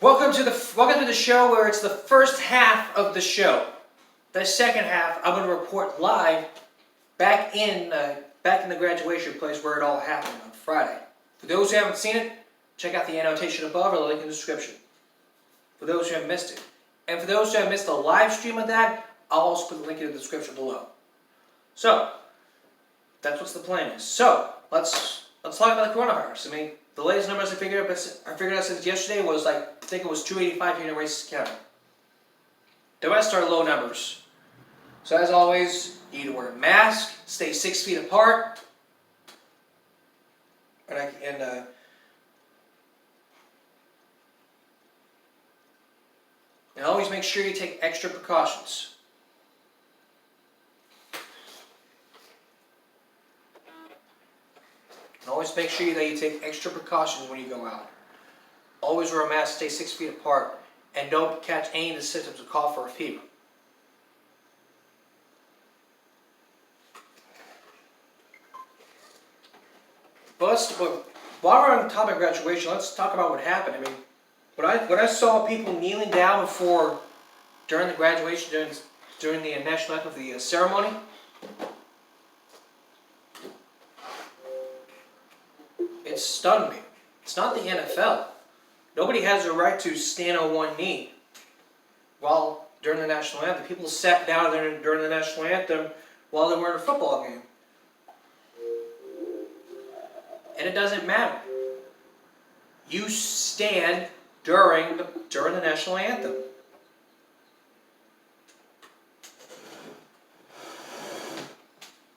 Welcome to the show where it's the first half of the show. The second half, I'm going to report live back in the graduation place where it all happened on Friday. For those who haven't seen it, check out the annotation above or the link in the description. For those who have missed it, and for those who have missed the live stream of that, I'll also put the link in the description below. So that's what the plan is. So let's talk about the coronavirus. I mean, the latest numbers I figured out since yesterday was I think it was 285 here in Oasis County. The rest are low numbers. So as always, you need to wear a mask, stay 6 feet apart, and always make sure you take extra precautions. And always make sure that you take extra precautions when you go out. Always wear a mask, stay 6 feet apart, and don't catch any of the symptoms of cough or a fever. But while we're on the topic of graduation, let's talk about what happened. I mean, when I saw people kneeling down during the graduation, during the national anthem of the ceremony, it stunned me. It's not the NFL. Nobody has a right to stand on one knee during the national anthem. People sat down during the national anthem while they were in a football game. And it doesn't matter. You stand during the national anthem.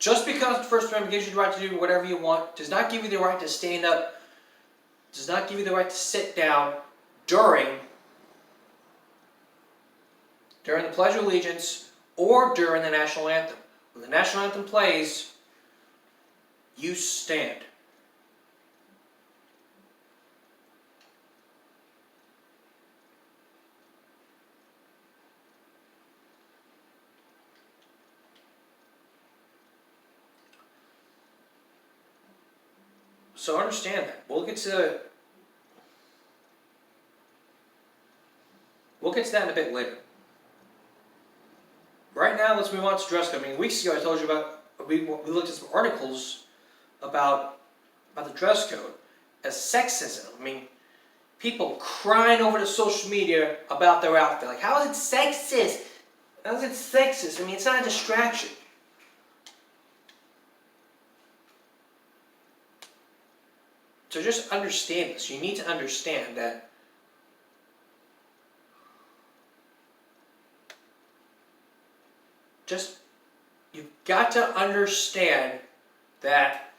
Just because the First Amendment gives you the right to do whatever you want does not give you the right to stand up, does not give you the right to sit down during the Pledge of Allegiance or during the national anthem. When the national anthem plays, you stand. So understand that. We'll get to that in a bit later. Right now, let's move on to dress code. I mean, weeks ago I told you about, we looked at some articles about the dress code as sexism. I mean, people crying over to social media about their outfit. Like, how is it sexist? How is it sexist? I mean, it's not a distraction. So just understand this. You need to understand that you've got to understand that.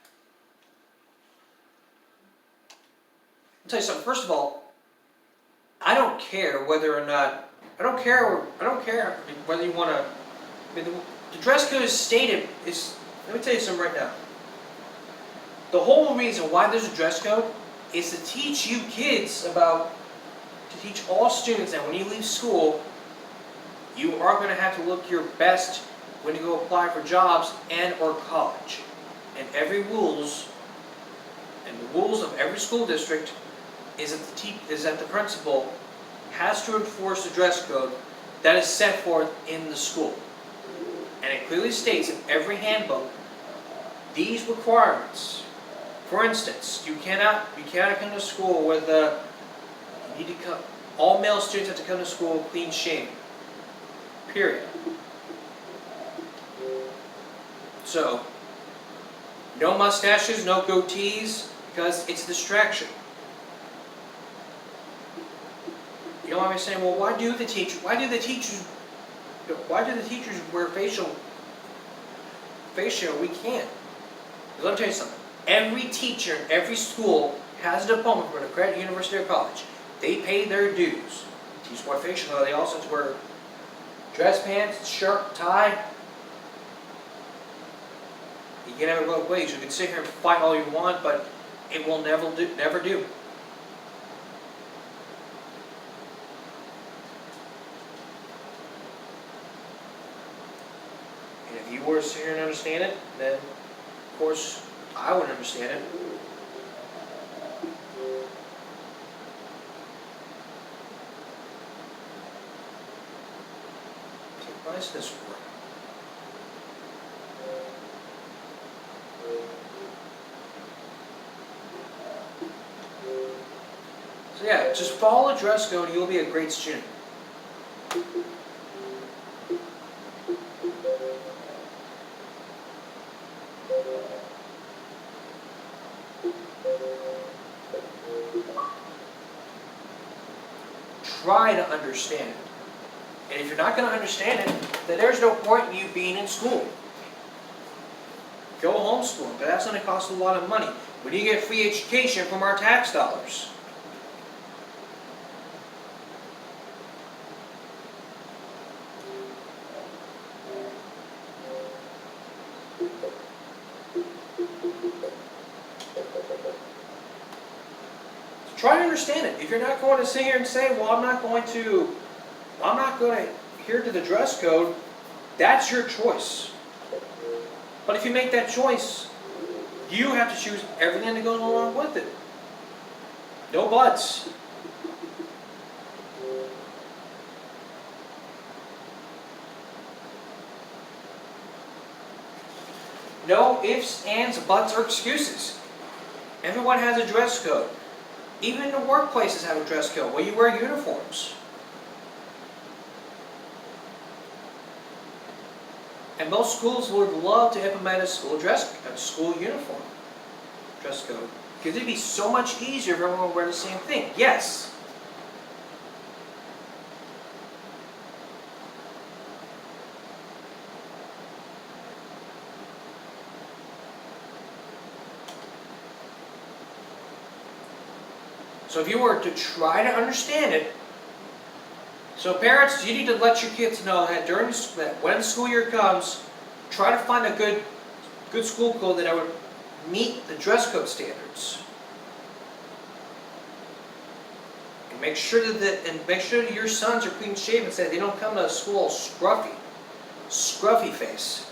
I'll tell you something. First of all, I don't care whether you want to. I mean, the dress code is stated. Let me tell you something right now. The whole reason why there's a dress code is to teach you kids to teach all students that when you leave school, you are going to have to look your best when you go apply for jobs and or college. And the rules of every school district is that the principal has to enforce the dress code that is set forth in the school. And it clearly states in every handbook these requirements. For instance, you cannot come to school with all male students have to come to school clean shaven. Period. So, no mustaches, no goatees, because it's a distraction. You know what I'm saying? Well, why do the teachers wear facial? We can't. Let me tell you something. Every teacher in every school has a diploma from an accredited university or college. They pay their dues. Teach wear facial, they also have to wear dress pants, shirt, tie. You can have it both ways. You can sit here and fight all you want, but it will never do. And if you were to sit here and understand it, then of course I wouldn't understand it. Why is this work? So yeah, just follow the dress code and you'll be a great student. Try to understand it. And if you're not going to understand it, then there's no point in you being in school. Go homeschool, but that's going to cost a lot of money. We need to get free education from our tax dollars. Try to understand it. If you're not going to sit here and say, well, I'm not going to adhere to the dress code, that's your choice. But if you make that choice, you have to choose everything that goes along with it. No buts. No ifs, ands, buts, or excuses. Everyone has a dress code. Even the workplaces have a dress code where you wear uniforms. And most schools would love to implement a school uniform dress code. Because it'd be so much easier if everyone would wear the same thing. Yes. So if you were to try to understand it, so parents, you need to let your kids know that when the school year comes, try to find a good school code that would meet the dress code standards. And make sure that your sons are clean shaven, so they don't come to school all scruffy face.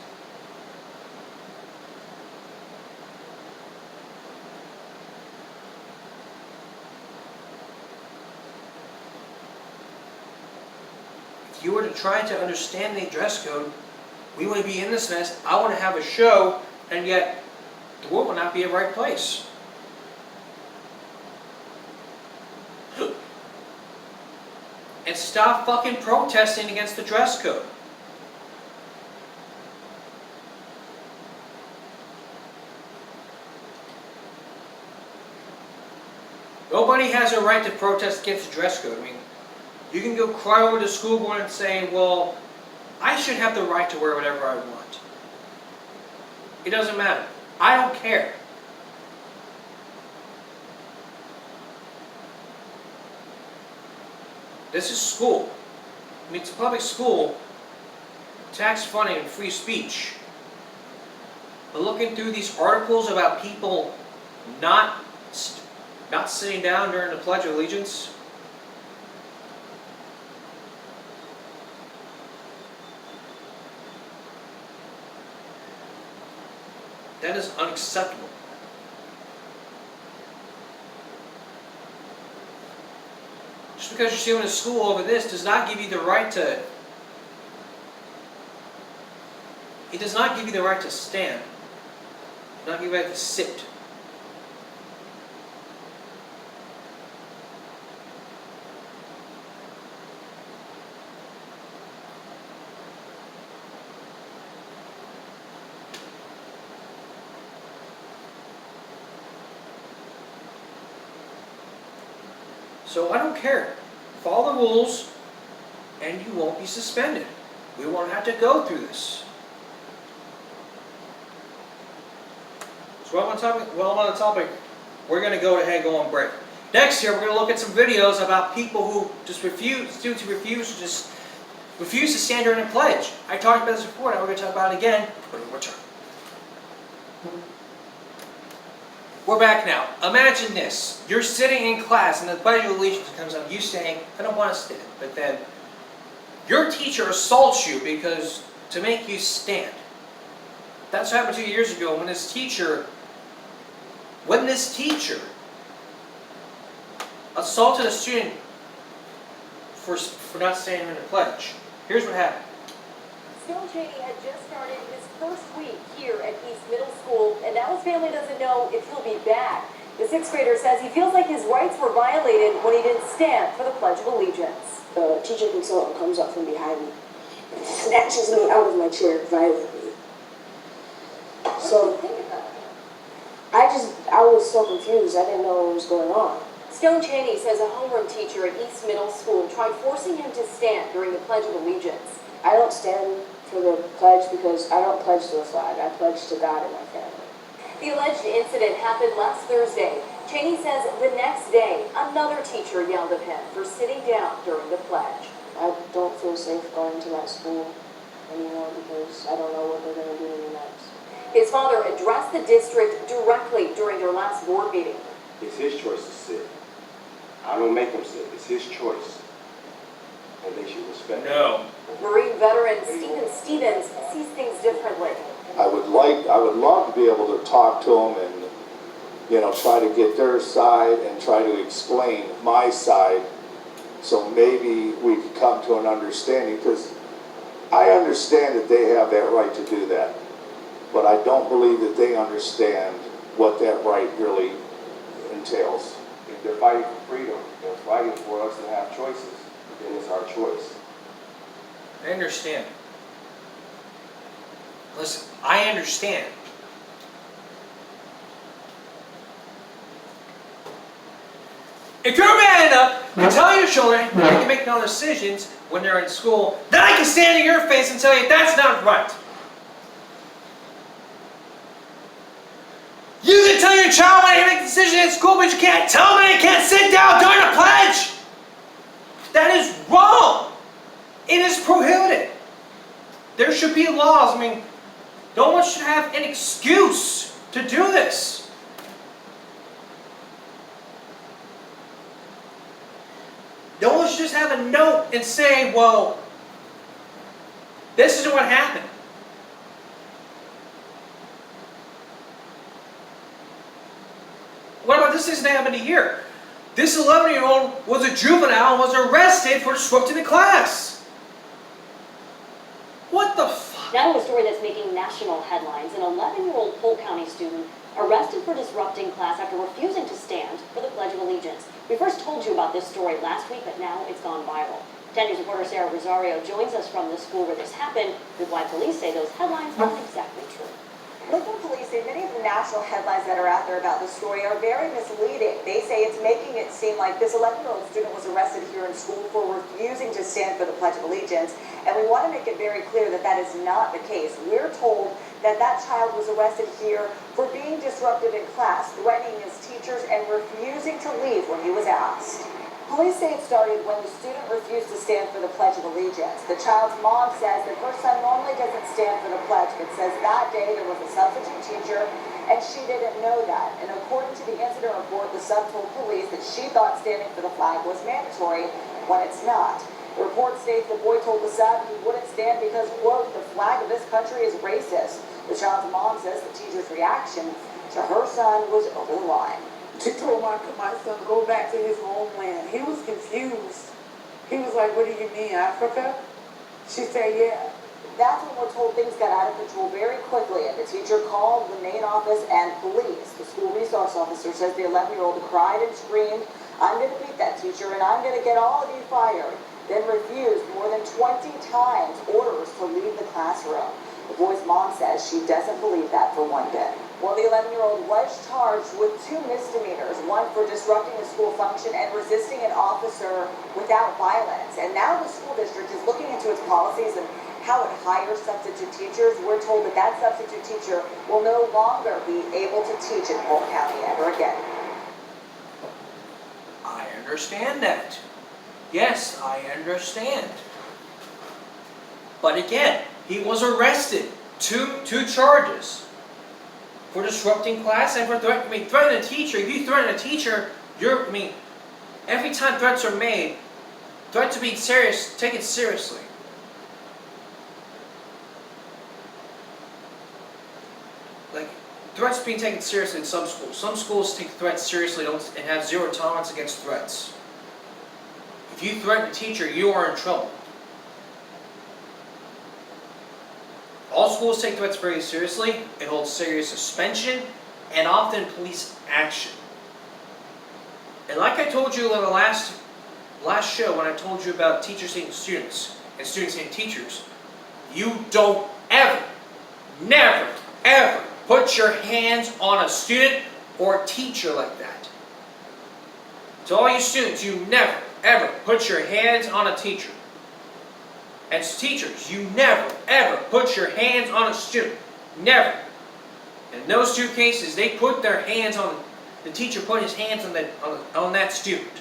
If you were to try to understand the dress code, we wouldn't be in this mess. I want to have a show, and yet the world will not be a right place. And stop fucking protesting against the dress code. Nobody has a right to protest against the dress code. I mean, you can go cry over the school board and say, well, I should have the right to wear whatever I want. It doesn't matter. I don't care. This is school. I mean, it's a public school, tax funding and free speech. But looking through these articles about people not sitting down during the Pledge of Allegiance, that is unacceptable. Just because you're still in school over this does not give you the right to... It does not give you the right to stand. It does not give you the right to sit. So I don't care. Follow the rules and you won't be suspended. We won't have to go through this. So while I'm on the topic, we're going to go ahead and go on break. Next here, we're going to look at some videos about people who just refuse to stand during a pledge. I talked about this before, now we're going to talk about it again, but in return. We're back now. Imagine this. You're sitting in class and the Pledge of Allegiance comes up, you saying, I don't want to stand. But then your teacher assaults you to make you stand. That's what happened 2 years ago when this teacher assaulted a student for not standing in the pledge. Here's what happened. Stone Chaney had just started his first week here at East Middle School, and now his family doesn't know if he'll be back. The sixth grader says he feels like his rights were violated when he didn't stand for the Pledge of Allegiance. The teacher consultant comes up from behind me and snatches me out of my chair violently. So, I was so confused. I didn't know what was going on. Stone Chaney says a homeroom teacher at East Middle School tried forcing him to stand during the Pledge of Allegiance. I don't stand for the pledge because I don't pledge to the flag. I pledge to God and my family. The alleged incident happened last Thursday. Chaney says the next day, another teacher yelled at him for sitting down during the pledge. I don't feel safe going to that school anymore because I don't know what they're going to do to me next. His father addressed the district directly during their last board meeting. It's his choice to sit. I don't make him sit. It's his choice. And they should respect it. No. Marine veteran Stephen Stevens sees things differently. I would love to be able to talk to them and, try to get their side and try to explain my side, so maybe we could come to an understanding, because I understand that they have that right to do that, but I don't believe that they understand what that right really entails. If they're fighting for freedom, they're fighting for us to have choices, then it's our choice. I understand. Listen, I understand. If you're man enough to tell your children they can make no decisions when they're in school, then I can stand in your face and tell you that's not right. You can tell your child when they make a decision in school, but you can't tell them they can't sit down during a pledge. That is wrong. It is prohibited. There should be laws. No one should have an excuse to do this. No one should just have a note and say, well, this is what happened. What about this incident that happened here? This 11-year-old was a juvenile and was arrested for disrupting the class. What the fuck? Now to a story that's making national headlines. An 11-year-old Polk County student arrested for disrupting class after refusing to stand for the Pledge of Allegiance. We first told you about this story last week, but now it's gone viral. 10 News reporter Sarah Rosario joins us from the school where this happened with why police say those headlines aren't exactly true. Local police say many of the national headlines that are out there about the story are very misleading. They say it's making it seem like this 11-year-old student was arrested here in school for refusing to stand for the Pledge of Allegiance. And we want to make it very clear that that is not the case. We're told that that child was arrested here for being disruptive in class, threatening his teachers, and refusing to leave when he was asked. Police say it started when the student refused to stand for the Pledge of Allegiance. The child's mom says that her son normally doesn't stand for the pledge, but says that day there was a substitute teacher and she didn't know that. And according to the incident report, the sub told police that she thought standing for the flag was mandatory when it's not. The report states the boy told the sub he wouldn't stand because, quote, the flag of this country is racist. The child's mom says the teacher's reaction to her son was over the line. She told my son to go back to his homeland. He was confused. He was like, what do you mean, Africa? She said, yeah. That's when we're told things got out of control very quickly, and the teacher called the main office and police. The school resource officer says the 11-year-old cried and screamed, I'm going to beat that teacher and I'm going to get all of you fired. Then refused more than 20 times orders to leave the classroom. The boy's mom says she doesn't believe that for one bit. Well, the 11-year-old was charged with 2 misdemeanors, one for disrupting a school function and resisting an officer without violence. And now the school district is looking into its policies and how it hires substitute teachers. We're told that that substitute teacher will no longer be able to teach in Polk County ever again. I understand that. Yes, I understand. But again, he was arrested. Two charges. For disrupting class and for threatening a teacher. If you threaten a teacher, every time threats are made, threats are being serious, take it seriously. Like, threats being taken seriously in some schools. Some schools take threats seriously and have zero tolerance against threats. If you threaten a teacher, you are in trouble. schools take threats very seriously. It holds serious suspension and often police action. And like I told you in the last show when I told you about teachers hating students and students hating teachers, you don't ever, never, ever put your hands on a student or teacher like that. To all you students, you never, ever put your hands on a teacher. And teachers, you never, ever put your hands on a student. Never. In those two cases, they put their hands on, the teacher put his hands on that student.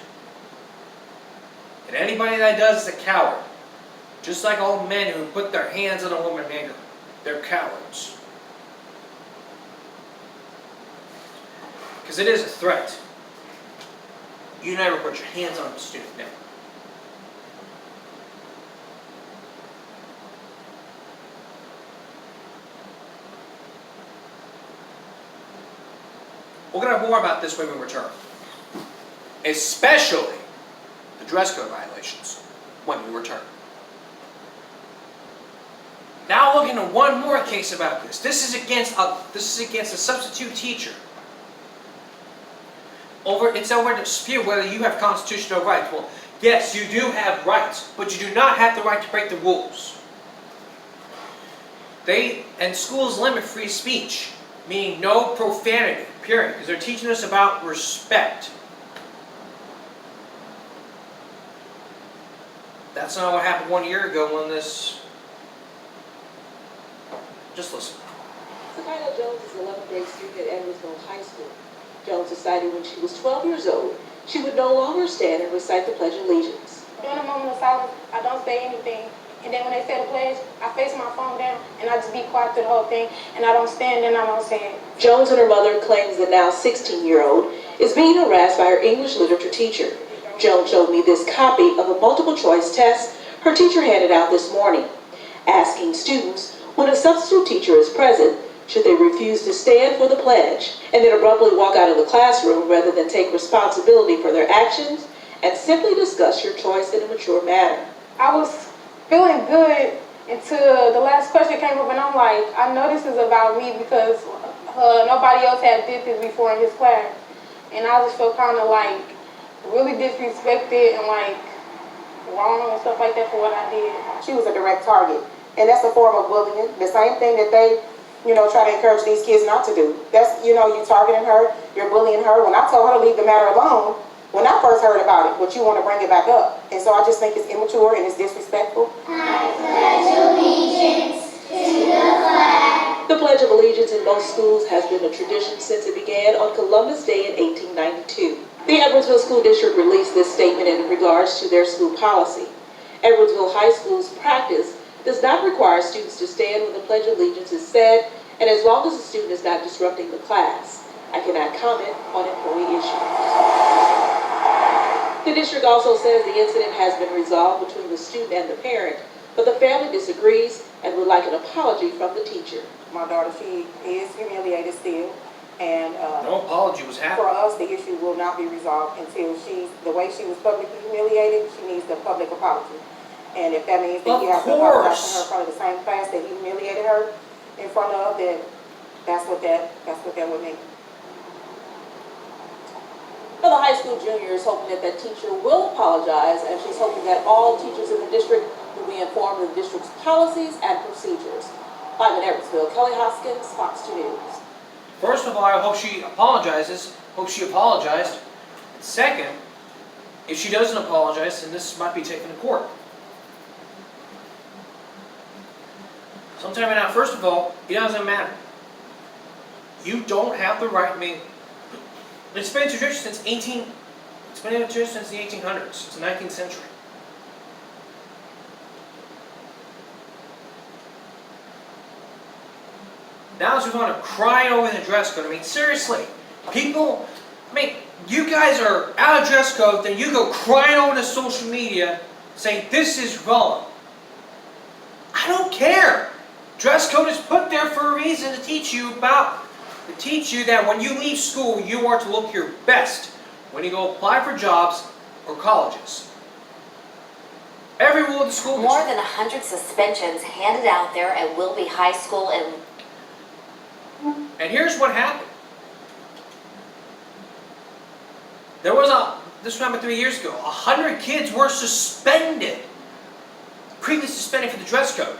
And anybody that does is a coward. Just like all men who put their hands on a woman in anger. They're cowards. Because it is a threat. You never put your hands on a student, never. We're going to have more about this when we return. Especially the dress code violations when we return. Now looking at one more case about this. This is against a substitute teacher. It's over a dispute whether you have constitutional rights. Well, yes, you do have rights, but you do not have the right to break the rules. And schools limit free speech, meaning no profanity, period, because they're teaching us about respect. That's not what happened 1 year ago when this... Just listen. Sakina Jones is an 11th grade student at Edwardsville High School. Jones decided when she was 12 years old, she would no longer stand and recite the Pledge of Allegiance. During a moment of silence, I don't say anything. And then when they say the pledge, I face my phone down and I just be quiet through the whole thing. And I don't stand and I don't say it. Jones and her mother claims the now 16-year-old is being harassed by her English literature teacher. Jones showed me this copy of a multiple choice test her teacher handed out this morning, asking students when a substitute teacher is present, should they refuse to stand for the pledge and then abruptly walk out of the classroom rather than take responsibility for their actions and simply discuss your choice in a mature manner. I was feeling good until the last question came up and I'm like, I know this is about me because nobody else had did this before in his class. And I just felt kind of like really disrespected and like wrong and stuff like that for what I did. She was a direct target. And that's a form of bullying. The same thing that they, try to encourage these kids not to do. That's, you're targeting her, you're bullying her. When I told her to leave the matter alone, when I first heard about it, but you want to bring it back up. And so I just think it's immature and it's disrespectful. I pledge allegiance to the flag. The Pledge of Allegiance in most schools has been a tradition since it began on Columbus Day in 1892. The Edwardsville School District released this statement in regards to their school policy. Edwardsville High School's practice does not require students to stand when the Pledge of Allegiance is said, and as long as the student is not disrupting the class, I cannot comment on employee issues. The district also says the incident has been resolved between the student and the parent, but the family disagrees and would like an apology from the teacher. My daughter, she is humiliated still, and No apology was for happening. us, the issue will not be resolved until the way she was publicly humiliated, she needs the public apology. And if that means that Of you have to apologize course. to her in front of the same class that you humiliated her in front of, then that's what that would mean. Well, the high school junior is hoping that teacher will apologize, and she's hoping that all teachers in the district will be informed of the district's policies and procedures. Live in Edwardsville, Kelly Hoskins, Fox 2 News. First of all, I hope she apologizes. Hope she apologized. Second, if she doesn't apologize, then this might be taken to court. Sometime now, first of all, it doesn't matter. You don't have the right. I mean, it's been a tradition since the 1800s. It's the 19th century. Now as we want to cry over the dress code. I mean, seriously, people. I mean, you guys are out of dress code, then you go crying over to social media saying this is wrong. I don't care. Dress code is put there for a reason to teach you that when you leave school, you are to look your best when you go apply for jobs or colleges. Every rule of the school More district. than 100 suspensions handed out there at Wilby High School and And here's what happened. This was happened 3 years ago, 100 kids were suspended. Previously suspended for the dress code.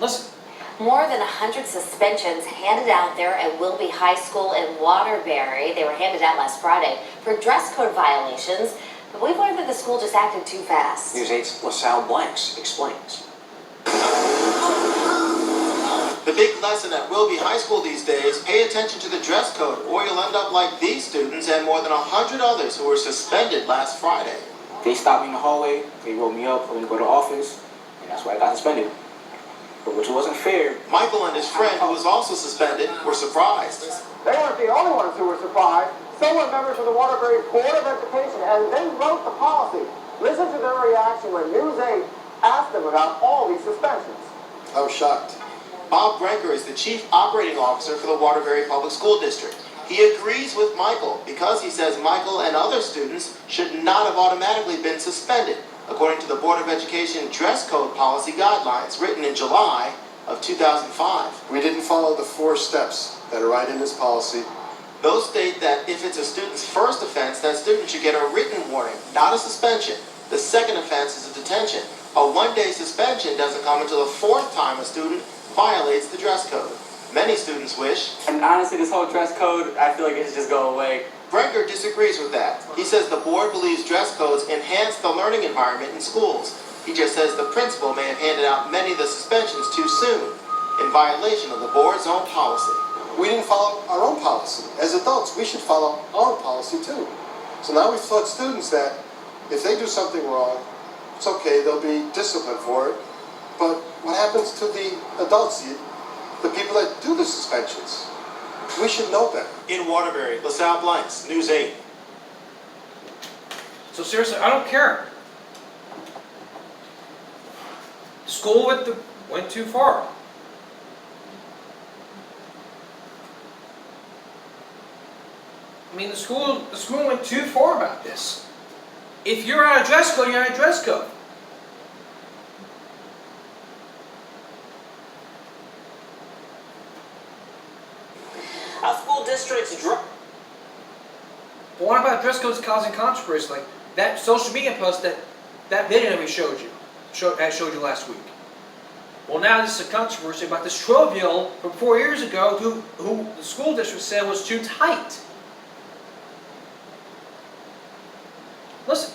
Listen. more than 100 suspensions handed out there at Wilby High School in Waterbury. They were handed out last Friday for dress code violations, but we've learned that the school just acted too fast. News 8's LaSalle Blanks explains. The big lesson at Wilby High School these days, pay attention to the dress code or you'll end up like these students and more than 100 others who were suspended last Friday. They stopped me in the hallway, they rolled me up, told me to go to the office, and that's why I got suspended. But which wasn't fair. Michael and his friend, who was also suspended, were surprised. They weren't the only ones who were surprised. So were members of the Waterbury Board of Education, and they wrote the policy. Listen to their reaction when News 8 asked them about all these suspensions. I was shocked. Bob Brenker is the Chief Operating Officer for the Waterbury Public School District. He agrees with Michael because he says Michael and other students should not have automatically been suspended, according to the Board of Education dress code policy guidelines written in July of 2005. We didn't follow the 4 steps that are right in this policy. Those state that if it's a student's first offense, that student should get a written warning, not a suspension. The second offense is a detention. A 1-day suspension doesn't come until the 4th time a student violates the dress code. Many students wish. And honestly, this whole dress code, I feel like it should just go away. Brenker disagrees with that. He says the board believes dress codes enhance the learning environment in schools. He just says the principal may have handed out many of the suspensions too soon, in violation of the board's own policy. We didn't follow our own policy. As adults, we should follow our policy too. So now we've taught students that if they do something wrong, it's okay, they'll be disciplined for it. But what happens to the adults, the people that do the suspensions? We should know better. In Waterbury, LaSalle Blanks, News 8. So seriously, I don't care. The school went too far. I mean, the school went too far about this. If you're out of dress code, you're out of dress code. Our school districts But what about dress codes causing controversy? Like that social media post, that video that we showed you last week. Well, now this is a controversy about this trivial from 4 years ago who the school district said was too tight. Listen.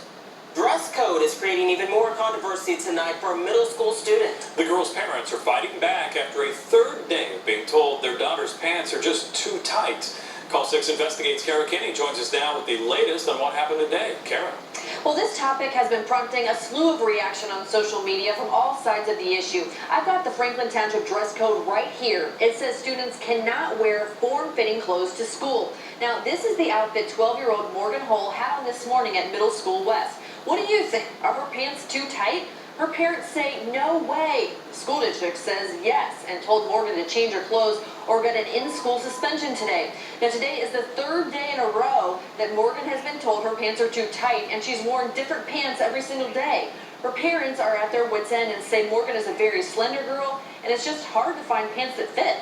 dress code is creating even more controversy tonight for a middle school student. The girl's parents are fighting back after a 3rd day of being told their daughter's pants are just too tight. Call 6 Investigates. Kara Kinney joins us now with the latest on what happened today. Kara. Well, this topic has been prompting a slew of reaction on social media from all sides of the issue. I've got the Franklin Township dress code right here. It says students cannot wear form-fitting clothes to school. Now, this is the outfit 12-year-old Morgan Hull had on this morning at Middle School West. What do you think? Are her pants too tight? Her parents say, no way. The school district says yes and told Morgan to change her clothes or get an in-school suspension today. Now, today is the 3rd day in a row that Morgan has been told her pants are too tight and she's worn different pants every single day. Her parents are at their wits' end and say Morgan is a very slender girl and it's just hard to find pants that fit.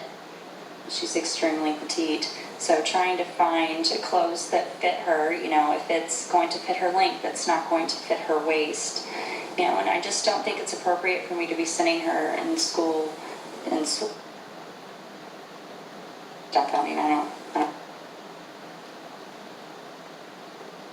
She's extremely petite, so trying to find clothes that fit her, if it's going to fit her length, it's not going to fit her waist, and I just don't think it's appropriate for me to be sending her in school, I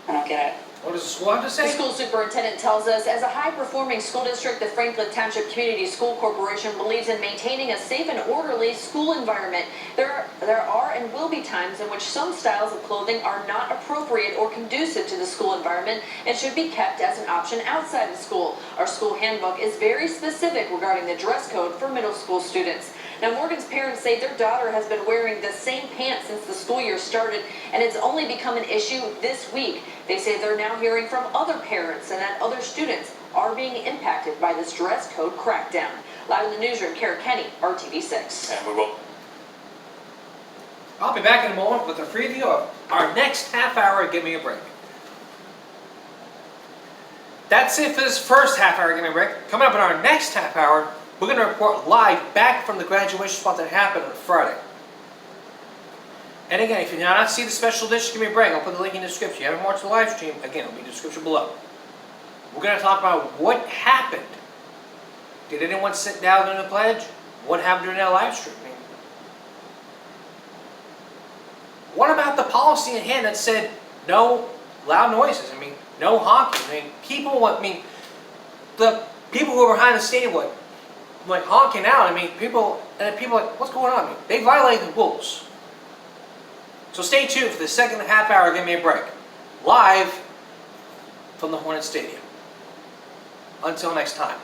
don't get it. What does the school have to say? The school superintendent tells us, as a high-performing school district, the Franklin Township Community School Corporation believes in maintaining a safe and orderly school environment. There are and will be times in which some styles of clothing are not appropriate or conducive to the school environment and should be kept as an option outside the school. Our school handbook is very specific regarding the dress code for middle school students. Now, Morgan's parents say their daughter has been wearing the same pants since the school year started, and it's only become an issue this week. They say they're now hearing from other parents and that other students are being impacted by this dress code crackdown. Live in the newsroom, Kara Kenny, RTV6. And we will. I'll be back in a moment with a preview of our next half hour of Give Me a Break. That's it for this first half hour. Give me a break. Coming up in our next half hour, we're going to report live back from the graduation spot that happened on Friday. And again, if you did not see the special edition, give me a break. I'll put the link in the description. If you haven't watched the live stream, again, it'll be in the description below. We're going to talk about what happened. Did anyone sit down during the pledge? What happened during that live stream? What about the policy in hand that said no loud noises? No honking. The people who were behind the stadium were like honking out. People like, what's going on? They violated the rules. So stay tuned for the second half hour. Give me a break. Live from the Hornet Stadium. Until next time.